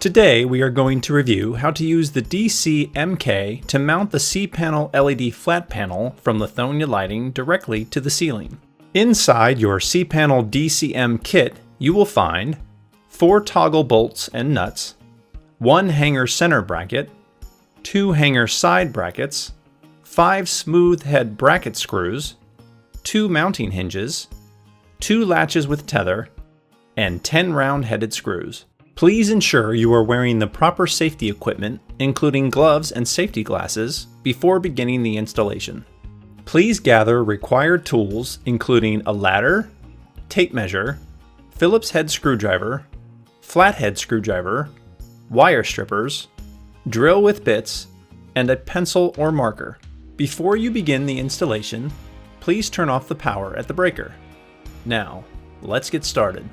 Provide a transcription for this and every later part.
Today we are going to review how to use the DC-MK to mount the C-panel LED flat panel from Lithonia Lighting directly to the ceiling. Inside your C-panel DCM kit, you will find 4 toggle bolts and nuts, 1 hanger center bracket, 2 hanger side brackets, 5 smooth head bracket screws, 2 mounting hinges, 2 latches with tether, and 10 round-headed screws. Please ensure you are wearing the proper safety equipment, including gloves and safety glasses, before beginning the installation. Please gather required tools including a ladder, tape measure, Phillips head screwdriver, flathead screwdriver, wire strippers, drill with bits, and a pencil or marker. Before you begin the installation, please turn off the power at the breaker. Now, let's get started.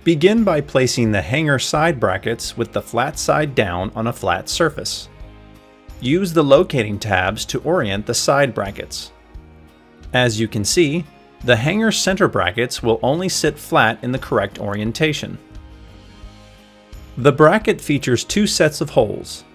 Begin by placing the hanger side brackets with the flat side down on a flat surface. Use the locating tabs to orient the side brackets. As you can see, the hanger center brackets will only sit flat in the correct orientation. The bracket features 2 sets of holes.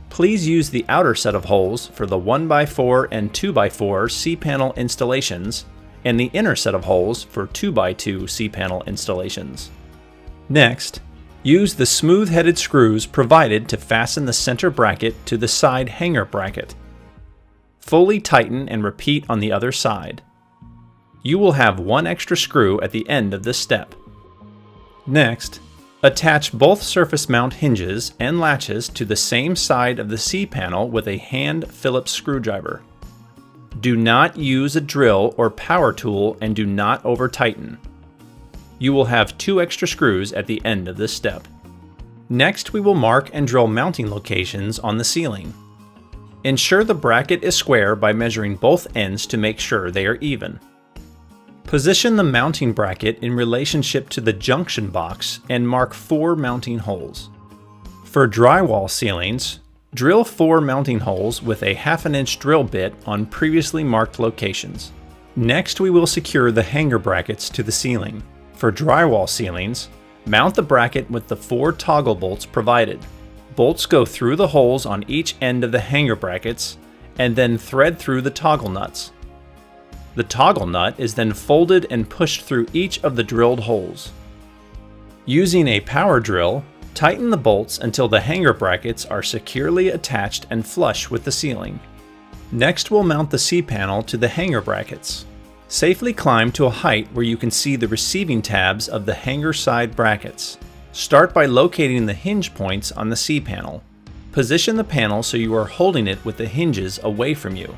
Please use the outer set of holes for the 1x4 and 2x4 C-panel installations, and the inner set of holes for 2x2 C-panel installations. Next, use the smooth-headed screws provided to fasten the center bracket to the side hanger bracket. Fully tighten and repeat on the other side. You will have 1 extra screw at the end of this step. Next, attach both surface mount hinges and latches to the same side of the C-panel with a hand Phillips screwdriver. Do not use a drill or power tool and do not over-tighten. You will have 2 extra screws at the end of this step. Next, we will mark and drill mounting locations on the ceiling. Ensure the bracket is square by measuring both ends to make sure they are even. Position the mounting bracket in relationship to the junction box and mark 4 mounting holes. For drywall ceilings, drill 4 mounting holes with a 1/2 inch drill bit on previously marked locations. Next, we will secure the hanger brackets to the ceiling. For drywall ceilings, mount the bracket with the 4 toggle bolts provided. Bolts go through the holes on each end of the hanger brackets and then thread through the toggle nuts. The toggle nut is then folded and pushed through each of the drilled holes. Using a power drill, tighten the bolts until the hanger brackets are securely attached and flush with the ceiling. Next, we'll mount the C-panel to the hanger brackets. Safely climb to a height where you can see the receiving tabs of the hanger side brackets. Start by locating the hinge points on the C-panel. Position the panel so you are holding it with the hinges away from you.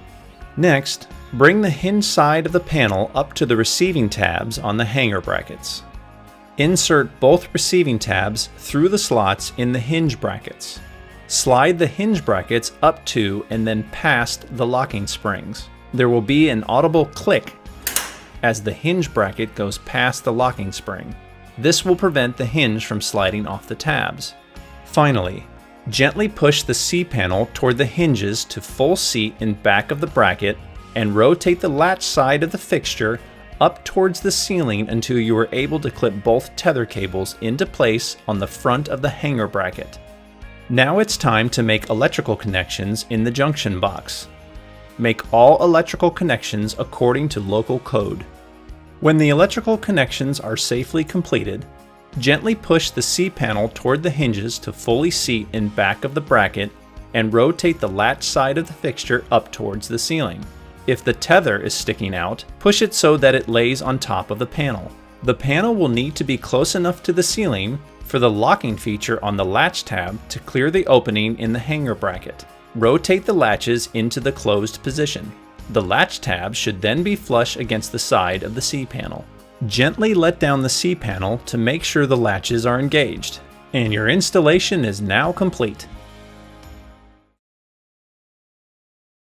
Next, bring the hinge side of the panel up to the receiving tabs on the hanger brackets. Insert both receiving tabs through the slots in the hinge brackets. Slide the hinge brackets up to and then past the locking springs. There will be an audible click as the hinge bracket goes past the locking spring. This will prevent the hinge from sliding off the tabs. Finally, gently push the C-panel toward the hinges to full seat in back of the bracket and rotate the latch side of the fixture up towards the ceiling until you are able to clip both tether cables into place on the front of the hanger bracket. Now it's time to make electrical connections in the junction box. Make all electrical connections according to local code. When the electrical connections are safely completed, gently push the C-panel toward the hinges to fully seat in back of the bracket and rotate the latch side of the fixture up towards the ceiling. If the tether is sticking out, push it so that it lays on top of the panel. The panel will need to be close enough to the ceiling for the locking feature on the latch tab to clear the opening in the hanger bracket. Rotate the latches into the closed position. The latch tab should then be flush against the side of the C-panel. Gently let down the C-panel to make sure the latches are engaged. And your installation is now complete.